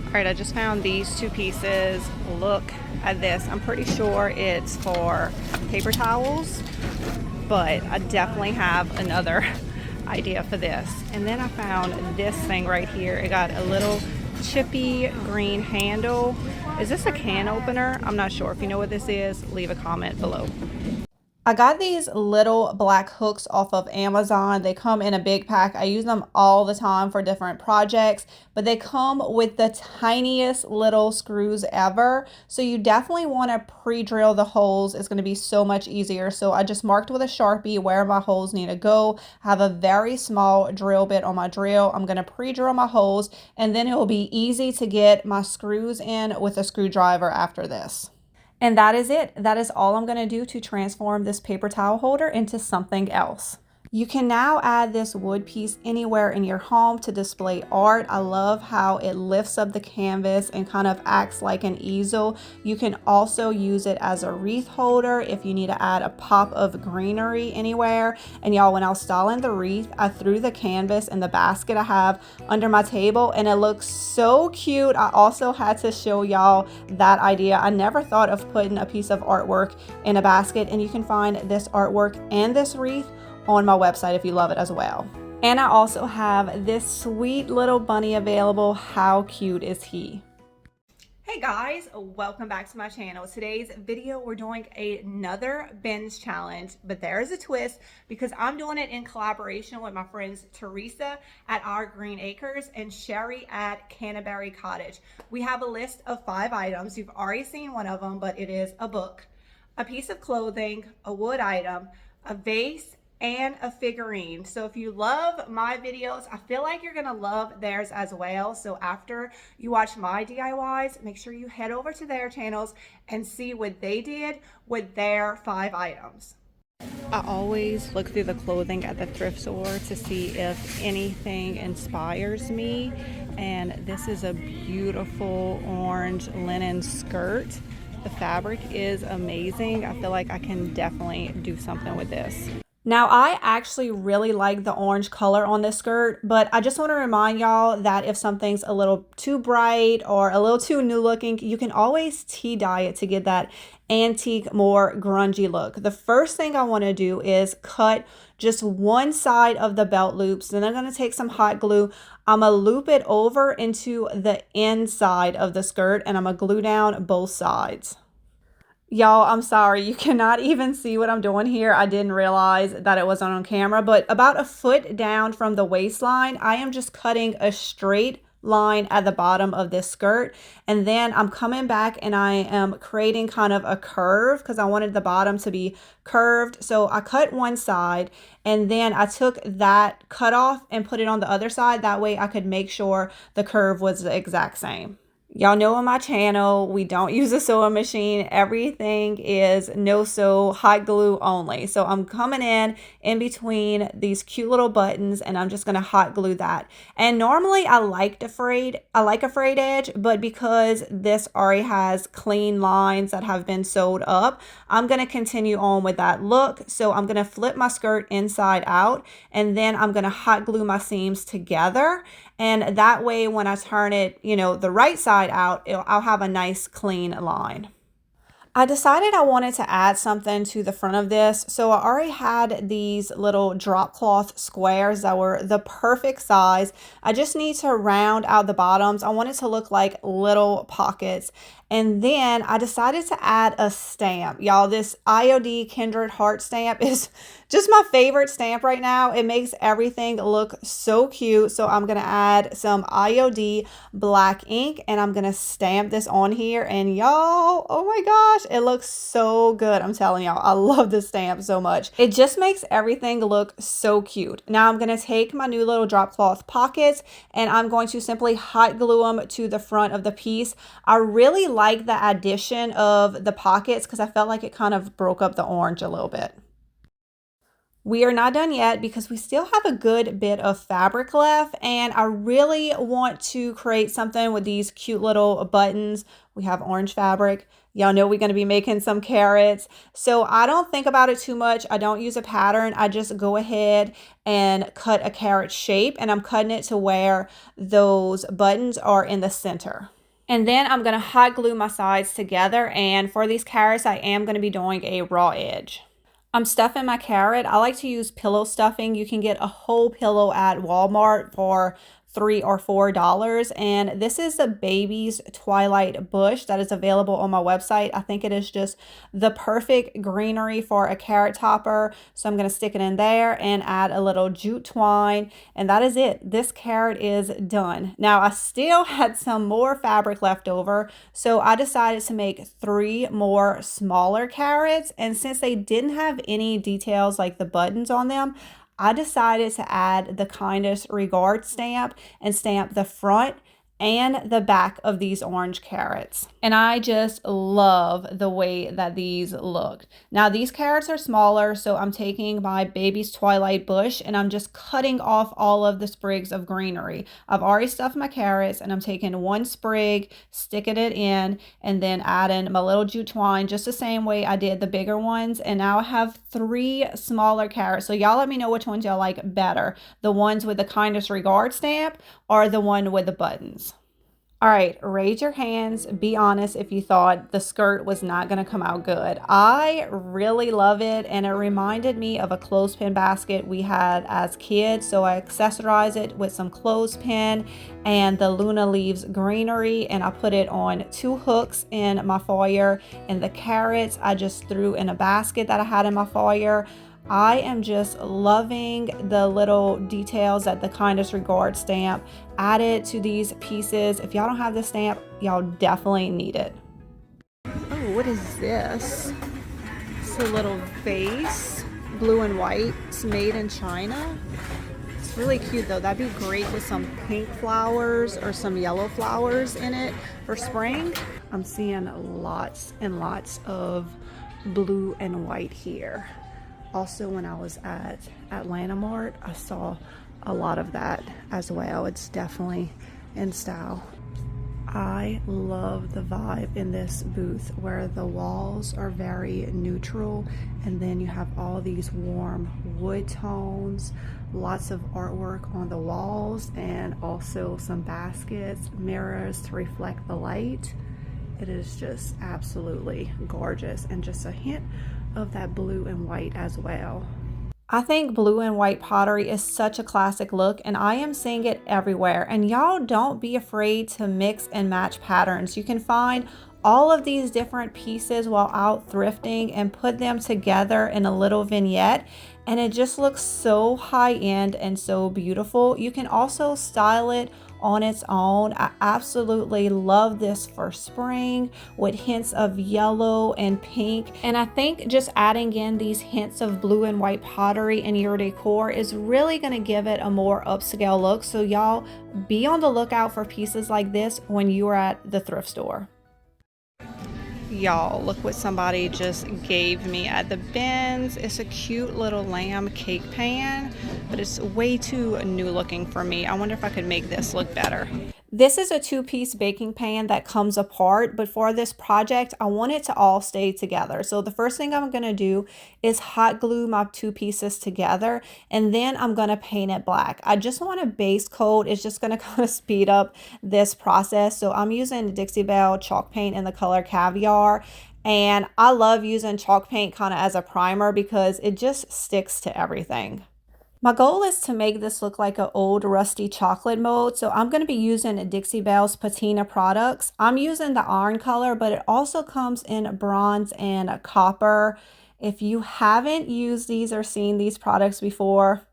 All right, I just found these two pieces. Look at this. I'm pretty sure it's for paper towels, but I definitely have another idea for this. And then I found this thing right here. It got a little chippy green handle. Is this a can opener? I'm not sure. If you know what this is, leave a comment below. I got these little black hooks off of Amazon. They come in a big pack. I use them all the time for different projects, but they come with the tiniest little screws ever. So you definitely want to pre-drill the holes. It's going to be so much easier. So I just marked with a Sharpie where my holes need to go. I have a very small drill bit on my drill. I'm going to pre-drill my holes, and then it will be easy to get my screws in with a screwdriver after this. And that is it. That is all I'm going to do to transform this paper towel holder into something else. You can now add this wood piece anywhere in your home to display art. I love how it lifts up the canvas and kind of acts like an easel. You can also use it as a wreath holder if you need to add a pop of greenery anywhere. And y'all, when I was styling the wreath, I threw the canvas in the basket I have under my table, and it looks so cute. I also had to show y'all that idea. I never thought of putting a piece of artwork in a basket, and you can find this artwork and this wreath on my website if you love it as well. And I also have this sweet little bunny available. How cute is he? Hey guys, welcome back to my channel. Today's video, we're doing another bins challenge, but there's a twist because I'm doing it in collaboration with my friends Teresa at Our Green Acres and Sherry at Canterbury Cottage. We have a list of 5 items. You've already seen one of them, but it is a book, a piece of clothing, a wood item, a vase, and a figurine. So if you love my videos, I feel like you're gonna love theirs as well. So after you watch my DIYs, make sure you head over to their channels and see what they did with their 5 items. I always look through the clothing at the thrift store to see if anything inspires me, and this is a beautiful orange linen skirt. The fabric is amazing. I feel like I can definitely do something with this. Now, I actually really like the orange color on this skirt, but I just want to remind y'all that if something's a little too bright or a little too new looking, you can always tea dye it to get that antique, more grungy look. The first thing I want to do is cut just one side of the belt loops. Then I'm going to take some hot glue. I'm going to loop it over into the inside of the skirt, and I'm going to glue down both sides. Y'all, I'm sorry, you cannot even see what I'm doing here. I didn't realize that it wasn't on camera, but about a foot down from the waistline, I am just cutting a straight line at the bottom of this skirt, and then I'm coming back and I am creating kind of a curve because I wanted the bottom to be curved. So I cut one side, and then I took that cut off and put it on the other side. That way I could make sure the curve was the exact same. Y'all know on my channel, we don't use a sewing machine. Everything is no-sew, hot glue only. So I'm coming in between these cute little buttons, and I'm just going to hot glue that. And normally I like a frayed edge, but because this already has clean lines that have been sewed up, I'm going to continue on with that look. So I'm going to flip my skirt inside out, and then I'm going to hot glue my seams together. And that way, when I turn it, the right side out, I'll have a nice clean line. I decided I wanted to add something to the front of this. So I already had these little drop cloth squares that were the perfect size. I just need to round out the bottoms. I want it to look like little pockets. And then I decided to add a stamp. Y'all, this IOD Kindred Heart stamp is just my favorite stamp right now. It makes everything look so cute. So I'm going to add some IOD black ink, and I'm going to stamp this on here. And y'all, oh my gosh, it looks so good. I'm telling y'all, I love this stamp so much. It just makes everything look so cute. Now I'm going to take my new little drop cloth pockets, and I'm going to simply hot glue them to the front of the piece. I really like the addition of the pockets because I felt like it kind of broke up the orange a little bit. We are not done yet because we still have a good bit of fabric left, and I really want to create something with these cute little buttons. We have orange fabric. Y'all know we're going to be making some carrots. So I don't think about it too much. I don't use a pattern. I just go ahead and cut a carrot shape, and I'm cutting it to where those buttons are in the center. And then I'm going to hot glue my sides together. And for these carrots, I am going to be doing a raw edge. I'm stuffing my carrot. I like to use pillow stuffing. You can get a whole pillow at Walmart for $3 or $4. And this is the Baby's Twilight Bush that is available on my website. I think it is just the perfect greenery for a carrot topper. So I'm going to stick it in there and add a little jute twine. And that is it. This carrot is done. Now I still had some more fabric left over. So I decided to make 3 more smaller carrots. And since they didn't have any details like the buttons on them, I decided to add the kindest regard stamp and stamp the front and the back of these orange carrots. And I just love the way that these look. Now these carrots are smaller, so I'm taking my Baby's Twilight Bush and I'm just cutting off all of the sprigs of greenery. I've already stuffed my carrots and I'm taking 1 sprig, sticking it in, and then adding my little jute twine just the same way I did the bigger ones. And now I have 3 smaller carrots. So y'all let me know which ones y'all like better. The ones with the kindest regard stamp or the one with the buttons. All right, raise your hands. Be honest if you thought the skirt was not going to come out good. I really love it, and it reminded me of a clothespin basket we had as kids. So I accessorized it with some clothespin and the Luna Leaves greenery, and I put it on 2 hooks in my foyer. And the carrots I just threw in a basket that I had in my foyer. I am just loving the little details that the kindest regard stamp added to these pieces. If y'all don't have this stamp, y'all definitely need it. Oh, what is this? It's a little vase, blue and white. It's made in China. It's really cute though. That'd be great with some pink flowers or some yellow flowers in it for spring. I'm seeing lots and lots of blue and white here. Also, when I was at Atlanta Mart, I saw a lot of that as well. It's definitely in style. I love the vibe in this booth where the walls are very neutral, and then you have all these warm wood tones, lots of artwork on the walls, and also some baskets, mirrors to reflect the light. It is just absolutely gorgeous, and just a hint of that blue and white as well. I think blue and white pottery is such a classic look, and I am seeing it everywhere. And y'all don't be afraid to mix and match patterns. You can find all of these different pieces while out thrifting and put them together in a little vignette, and it just looks so high-end and so beautiful. You can also style it on its own. I absolutely love this for spring with hints of yellow and pink. And I think just adding in these hints of blue and white pottery in your decor is really going to give it a more upscale look. So y'all be on the lookout for pieces like this when you are at the thrift store. Y'all, look what somebody just gave me at the bins. It's a cute little lamb cake pan, but it's way too new looking for me. I wonder if I could make this look better. This is a 2-piece baking pan that comes apart, but for this project, I want it to all stay together. So the first thing I'm gonna do is hot glue my 2 pieces together, and then I'm gonna paint it black. I just want a base coat. It's just gonna kind of speed up this process. So I'm using Dixie Belle chalk paint in the color Caviar. And I love using chalk paint kind of as a primer because it just sticks to everything. My goal is to make this look like an old rusty chocolate mold. So I'm going to be using Dixie Belle's Patina products. I'm using the iron color, but it also comes in bronze and copper. If you haven't used these or seen these products before,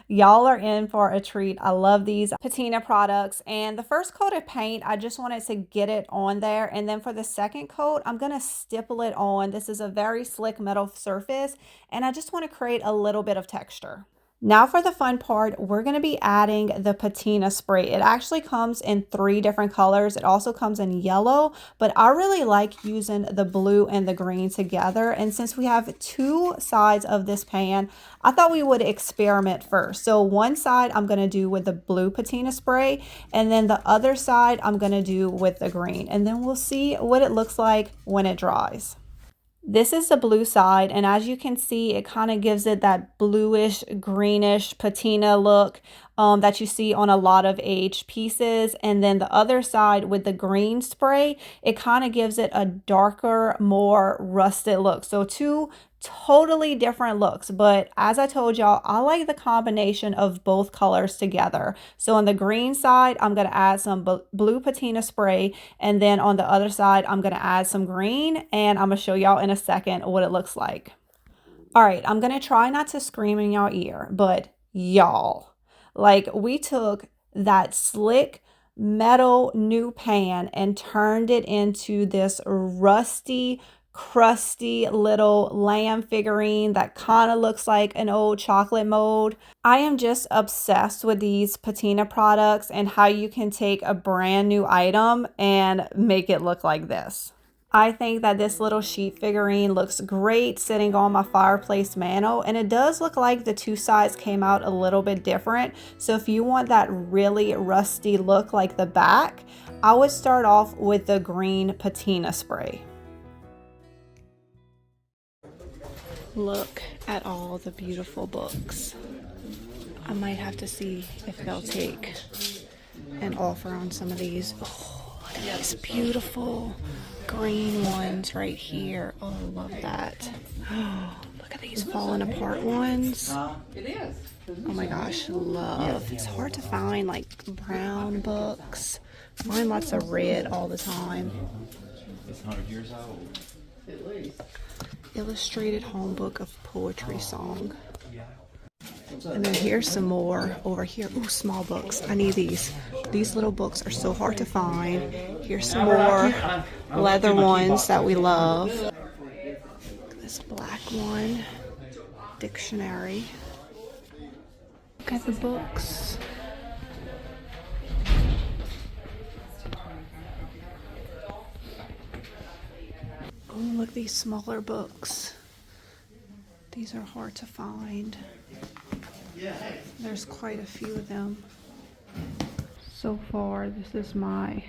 y'all are in for a treat. I love these Patina products. And the first coat of paint, I just wanted to get it on there. And then for the second coat, I'm going to stipple it on. This is a very slick metal surface, and I just want to create a little bit of texture. Now for the fun part, we're going to be adding the patina spray. It actually comes in 3 different colors. It also comes in yellow, but I really like using the blue and the green together. And since we have 2 sides of this pan, I thought we would experiment first. So one side I'm going to do with the blue patina spray, and then the other side I'm going to do with the green. And then we'll see what it looks like when it dries. This is the blue side, and as you can see, it kind of gives it that bluish, greenish patina look that you see on a lot of aged pieces. And then the other side with the green spray, it kind of gives it a darker, more rusted look. So two totally different looks, but as I told y'all, I like the combination of both colors together. So on the green side, I'm going to add some blue patina spray, and then on the other side, I'm going to add some green, and I'm going to show y'all in a second what it looks like. All right, I'm going to try not to scream in y'all ear, but y'all, like, we took that slick metal new pan and turned it into this rusty, crusty little lamb figurine that kind of looks like an old chocolate mold. I am just obsessed with these patina products and how you can take a brand new item and make it look like this. I think that this little sheep figurine looks great sitting on my fireplace mantle, and it does look like the two sides came out a little bit different. So if you want that really rusty look like the back, I would start off with the green patina spray. Look at all the beautiful books. I might have to see if they'll take an offer on some of these. Oh, look at these beautiful green ones right here. Oh, I love that. Oh, look at these falling apart ones. Oh my gosh, love. It's hard to find like brown books. Find lots of red all the time. It's 100 years old. At least. Illustrated home book of poetry song. And then here's some more over here. Ooh, small books. I need these. These little books are so hard to find. Here's some more leather ones that we love. This black one. Dictionary. Look at the books. Oh, look at these smaller books. These are hard to find. There's quite a few of them. So far, this is my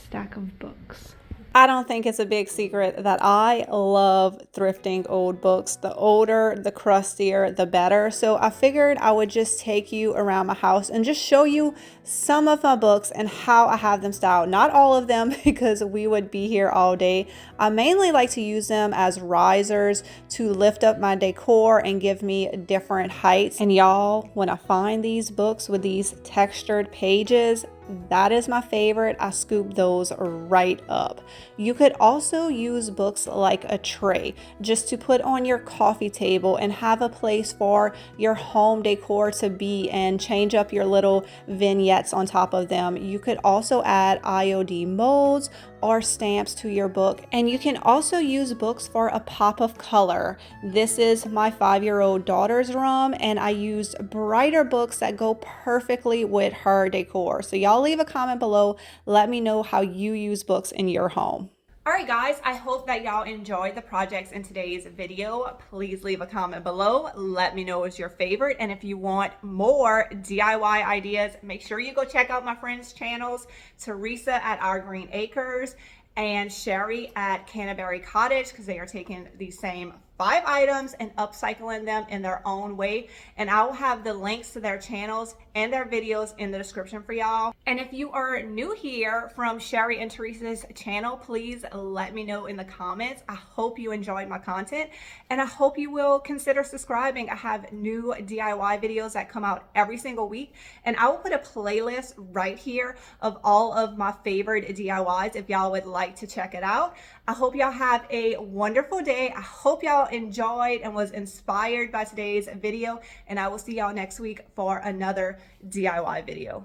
stack of books. I don't think it's a big secret that I love thrifting old books. The older, the crustier, the better. So I figured I would just take you around my house and just show you some of my books and how I have them styled. Not all of them, because we would be here all day. I mainly like to use them as risers to lift up my decor and give me different heights. And y'all, when I find these books with these textured pages, that is my favorite. I scoop those right up. You could also use books like a tray just to put on your coffee table and have a place for your home decor to be and change up your little vignettes on top of them. You could also add IOD molds or stamps to your book, and you can also use books for a pop of color. This is my 5-year-old daughter's room, and I used brighter books that go perfectly with her decor. So y'all leave a comment below. Let me know how you use books in your home. All right, guys, I hope that y'all enjoyed the projects in today's video. Please leave a comment below. Let me know what's your favorite. And if you want more DIY ideas, make sure you go check out my friends' channels, Teresa at Our Green Acres and Sherry at Canterbury Cottage, because they are taking the same 5 items and upcycling them in their own way. And I will have the links to their channels and their videos in the description for y'all. And if you are new here from Sherry and Teresa's channel, please let me know in the comments. I hope you enjoyed my content, and I hope you will consider subscribing. I have new DIY videos that come out every single week, and I will put a playlist right here of all of my favorite DIYs if y'all would like to check it out. I hope y'all have a wonderful day. I hope y'all enjoyed and was inspired by today's video, and I will see y'all next week for another DIY video.